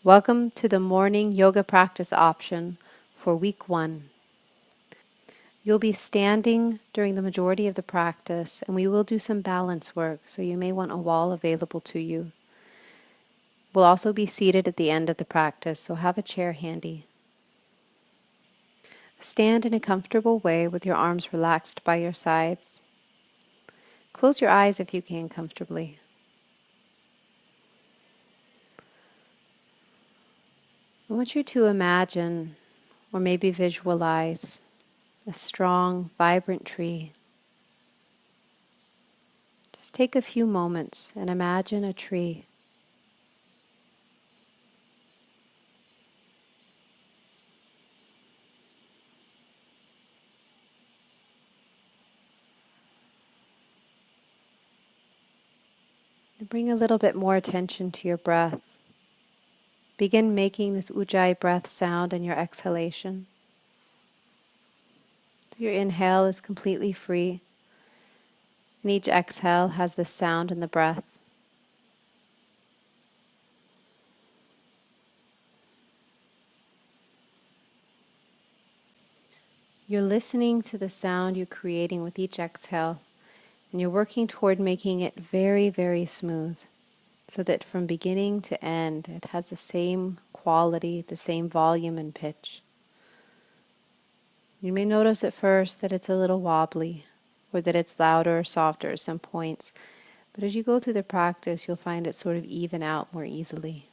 Welcome to the morning yoga practice option for week 1. You'll be standing during the majority of the practice, and we will do some balance work, so you may want a wall available to you. We'll also be seated at the end of the practice, so have a chair handy. Stand in a comfortable way with your arms relaxed by your sides. Close your eyes if you can comfortably. I want you to imagine, or maybe visualize, a strong, vibrant tree. Just take a few moments and imagine a tree. And bring a little bit more attention to your breath. Begin making this Ujjayi breath sound in your exhalation. Your inhale is completely free, and each exhale has this sound in the breath. You're listening to the sound you're creating with each exhale, and you're working toward making it very, very smooth, so that from beginning to end it has the same quality, the same volume and pitch. You may notice at first that it's a little wobbly, or that it's louder or softer at some points, but as you go through the practice, you'll find it sort of even out more easily.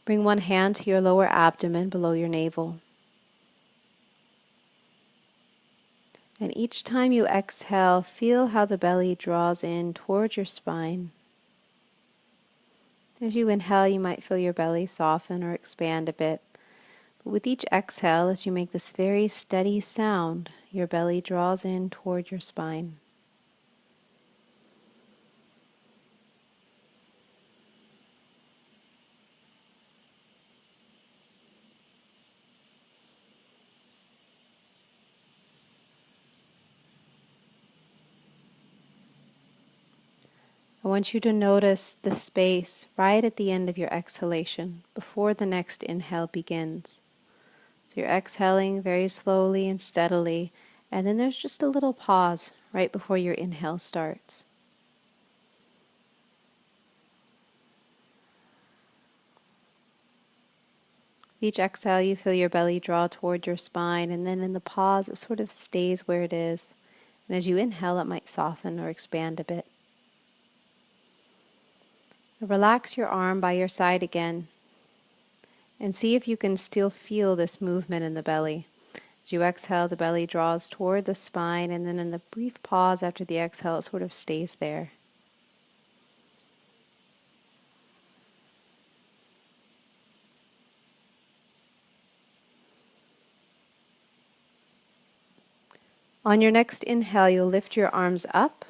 Bring one hand to your lower abdomen below your navel. And each time you exhale, feel how the belly draws in towards your spine. As you inhale, you might feel your belly soften or expand a bit. But with each exhale, as you make this very steady sound, your belly draws in toward your spine. I want you to notice the space right at the end of your exhalation, before the next inhale begins. So you're exhaling very slowly and steadily, and then there's just a little pause right before your inhale starts. Each exhale, you feel your belly draw toward your spine, and then in the pause, it sort of stays where it is. And as you inhale, it might soften or expand a bit. Relax your arm by your side again, and see if you can still feel this movement in the belly. As you exhale, the belly draws toward the spine, and then in the brief pause after the exhale, it sort of stays there. On your next inhale, you'll lift your arms up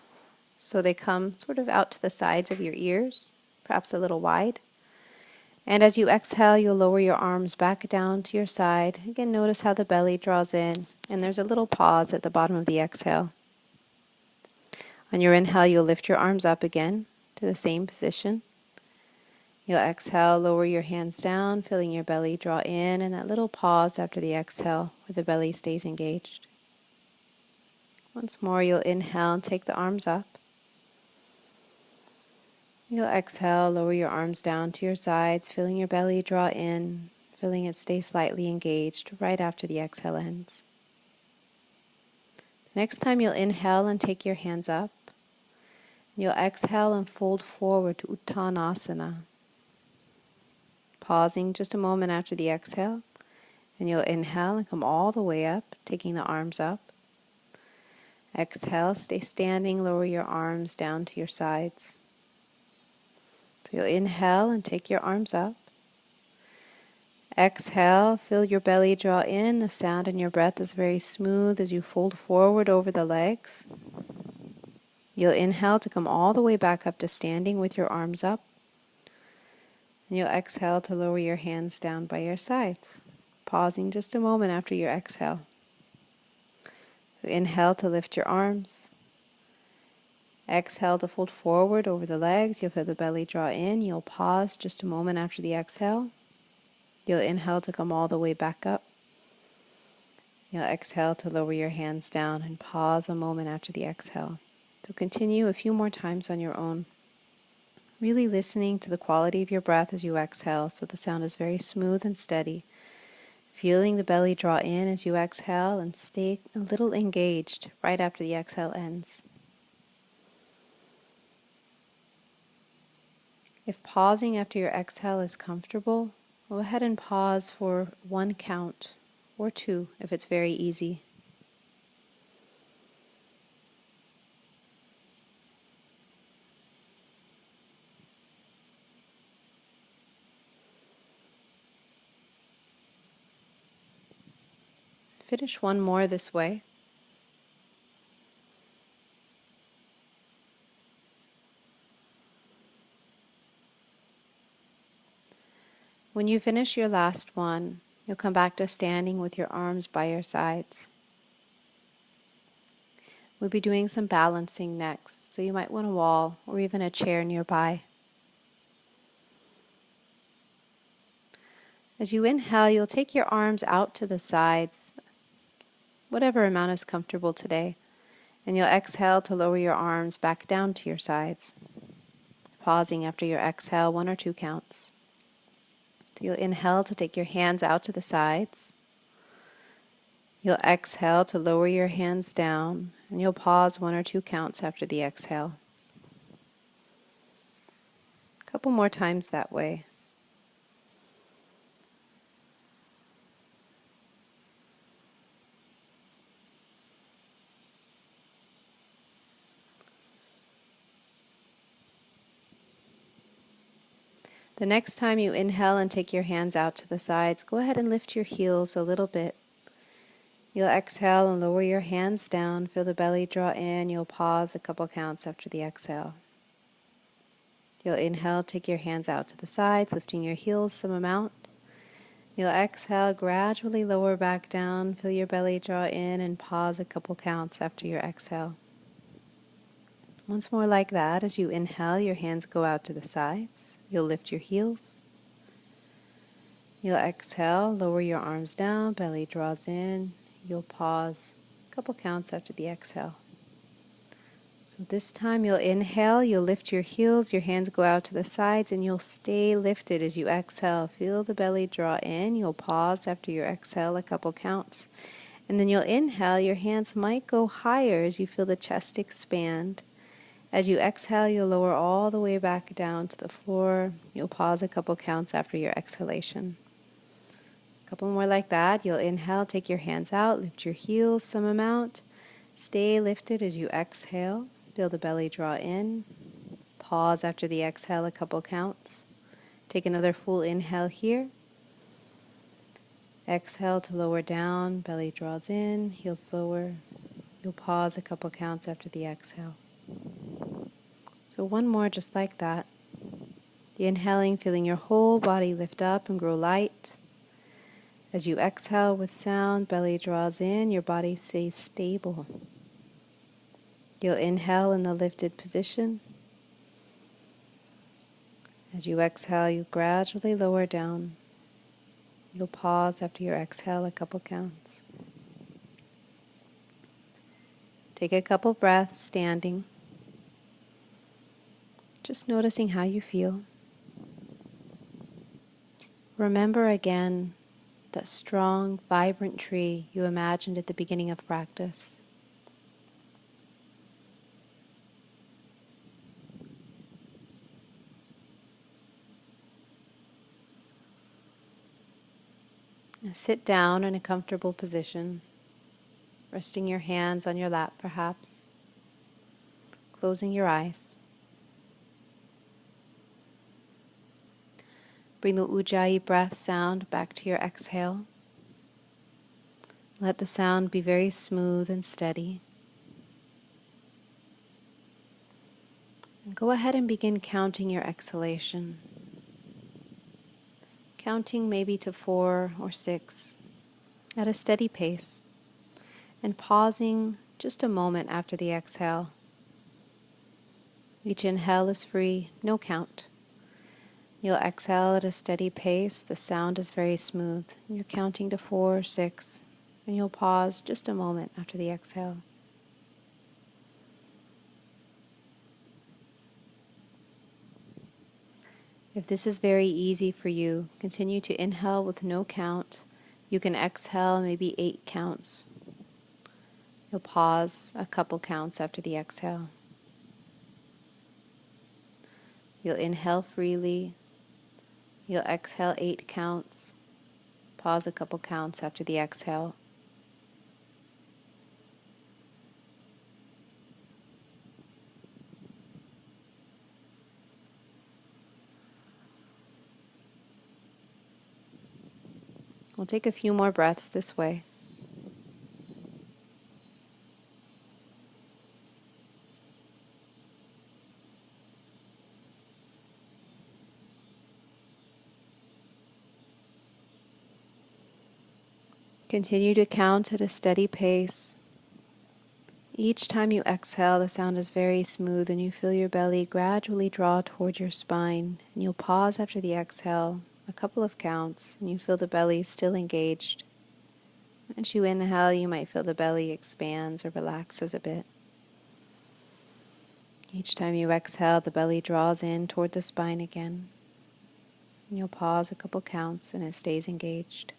so they come sort of out to the sides of your ears, perhaps a little wide. And as you exhale, you'll lower your arms back down to your side. Again, notice how the belly draws in, and there's a little pause at the bottom of the exhale. On your inhale, you'll lift your arms up again to the same position. You'll exhale, lower your hands down, feeling your belly draw in, and that little pause after the exhale where the belly stays engaged. Once more, you'll inhale and take the arms up. You'll exhale, lower your arms down to your sides, feeling your belly draw in, feeling it stay slightly engaged right after the exhale ends. Next time you'll inhale and take your hands up. You'll exhale and fold forward to Uttanasana. Pausing just a moment after the exhale, and you'll inhale and come all the way up, taking the arms up. Exhale, stay standing, lower your arms down to your sides. So you'll inhale and take your arms up. Exhale, feel your belly draw in. The sound in your breath is very smooth as you fold forward over the legs. You'll inhale to come all the way back up to standing with your arms up. And you'll exhale to lower your hands down by your sides, pausing just a moment after your exhale. So inhale to lift your arms. Exhale to fold forward over the legs. You'll feel the belly draw in. You'll pause just a moment after the exhale. You'll inhale to come all the way back up. You'll exhale to lower your hands down and pause a moment after the exhale. So continue a few more times on your own, really listening to the quality of your breath as you exhale so the sound is very smooth and steady. Feeling the belly draw in as you exhale and stay a little engaged right after the exhale ends. If pausing after your exhale is comfortable, go ahead and pause for 1 count or 2 if it's very easy. Finish 1 more this way. When you finish your last one, you'll come back to standing with your arms by your sides. We'll be doing some balancing next, so you might want a wall or even a chair nearby. As you inhale, you'll take your arms out to the sides, whatever amount is comfortable today, and you'll exhale to lower your arms back down to your sides, pausing after your exhale 1 or 2 counts. So you'll inhale to take your hands out to the sides. You'll exhale to lower your hands down, and you'll pause 1 or 2 counts after the exhale. A couple more times that way. The next time you inhale and take your hands out to the sides, go ahead and lift your heels a little bit. You'll exhale and lower your hands down. Feel the belly draw in. You'll pause a couple counts after the exhale. You'll inhale, take your hands out to the sides, lifting your heels some amount. You'll exhale, gradually lower back down. Feel your belly draw in and pause a couple counts after your exhale. Once more like that, as you inhale, your hands go out to the sides. You'll lift your heels. You'll exhale, lower your arms down, belly draws in. You'll pause a couple counts after the exhale. So this time you'll inhale, you'll lift your heels, your hands go out to the sides, and you'll stay lifted as you exhale. Feel the belly draw in. You'll pause after your exhale a couple counts. And then you'll inhale, your hands might go higher as you feel the chest expand. As you exhale, you'll lower all the way back down to the floor. You'll pause a couple counts after your exhalation. A couple more like that. You'll inhale, take your hands out, lift your heels some amount. Stay lifted as you exhale. Feel the belly draw in. Pause after the exhale a couple counts. Take another full inhale here. Exhale to lower down, belly draws in, heels lower. You'll pause a couple counts after the exhale. So 1 more just like that. The inhaling, feeling your whole body lift up and grow light. As you exhale with sound, belly draws in, your body stays stable. You'll inhale in the lifted position. As you exhale, you gradually lower down. You'll pause after your exhale a couple counts. Take a couple breaths standing. Just noticing how you feel. Remember again that strong, vibrant tree you imagined at the beginning of practice. Now sit down in a comfortable position, resting your hands on your lap perhaps, closing your eyes. Bring the Ujjayi breath sound back to your exhale. Let the sound be very smooth and steady. And go ahead and begin counting your exhalation. Counting maybe to 4 or 6 at a steady pace, and pausing just a moment after the exhale. Each inhale is free, no count. You'll exhale at a steady pace. The sound is very smooth. You're counting to 4, 6, and you'll pause just a moment after the exhale. If this is very easy for you, continue to inhale with no count. You can exhale maybe 8 counts. You'll pause a couple counts after the exhale. You'll inhale freely. You'll exhale 8 counts. Pause a couple counts after the exhale. We'll take a few more breaths this way. Continue to count at a steady pace. Each time you exhale, the sound is very smooth and you feel your belly gradually draw toward your spine. And you'll pause after the exhale, a couple of counts, and you feel the belly still engaged. As you inhale, you might feel the belly expands or relaxes a bit. Each time you exhale, the belly draws in toward the spine again. And you'll pause a couple counts and it stays engaged.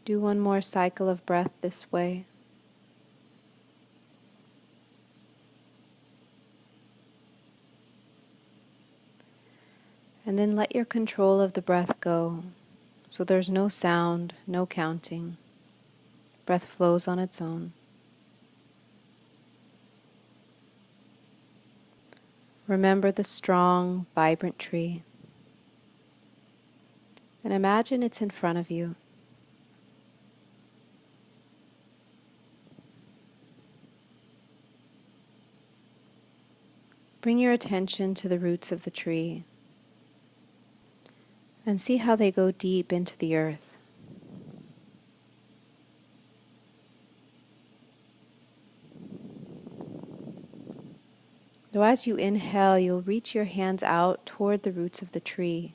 Do one more cycle of breath this way. And then let your control of the breath go. So there's no sound, no counting. Breath flows on its own. Remember the strong, vibrant tree. And imagine it's in front of you. Bring your attention to the roots of the tree and see how they go deep into the earth. So as you inhale, you'll reach your hands out toward the roots of the tree.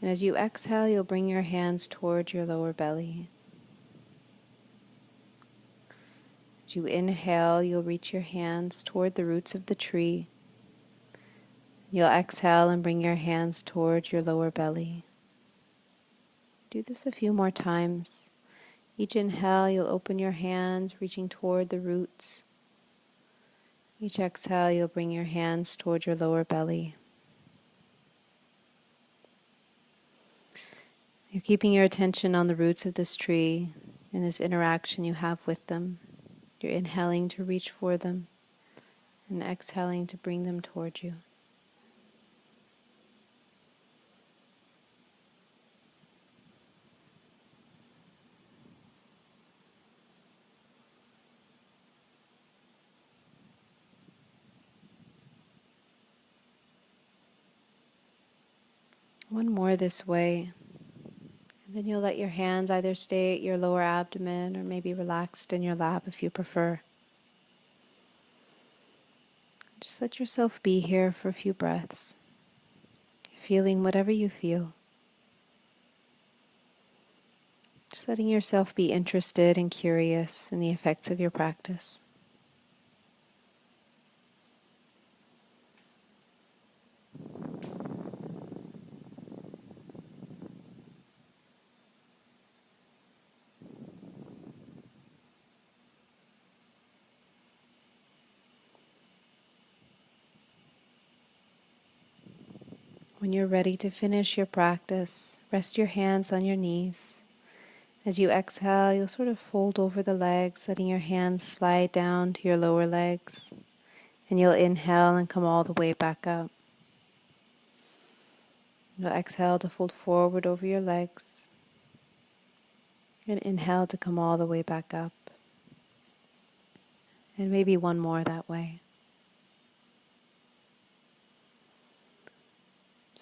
And as you exhale, you'll bring your hands toward your lower belly. As you inhale, you'll reach your hands toward the roots of the tree. You'll exhale and bring your hands toward your lower belly. Do this a few more times. Each inhale, you'll open your hands, reaching toward the roots. Each exhale, you'll bring your hands toward your lower belly. You're keeping your attention on the roots of this tree and this interaction you have with them. You're inhaling to reach for them and exhaling to bring them toward you. One more this way. And then you'll let your hands either stay at your lower abdomen or maybe relaxed in your lap if you prefer. Just let yourself be here for a few breaths, feeling whatever you feel. Just letting yourself be interested and curious in the effects of your practice. When you're ready to finish your practice, rest your hands on your knees. As you exhale, you'll sort of fold over the legs, letting your hands slide down to your lower legs. And you'll inhale and come all the way back up. You'll exhale to fold forward over your legs. And inhale to come all the way back up. And maybe one more that way.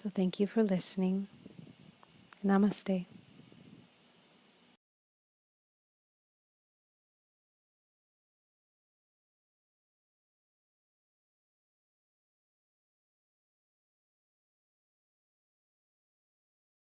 So thank you for listening. Namaste.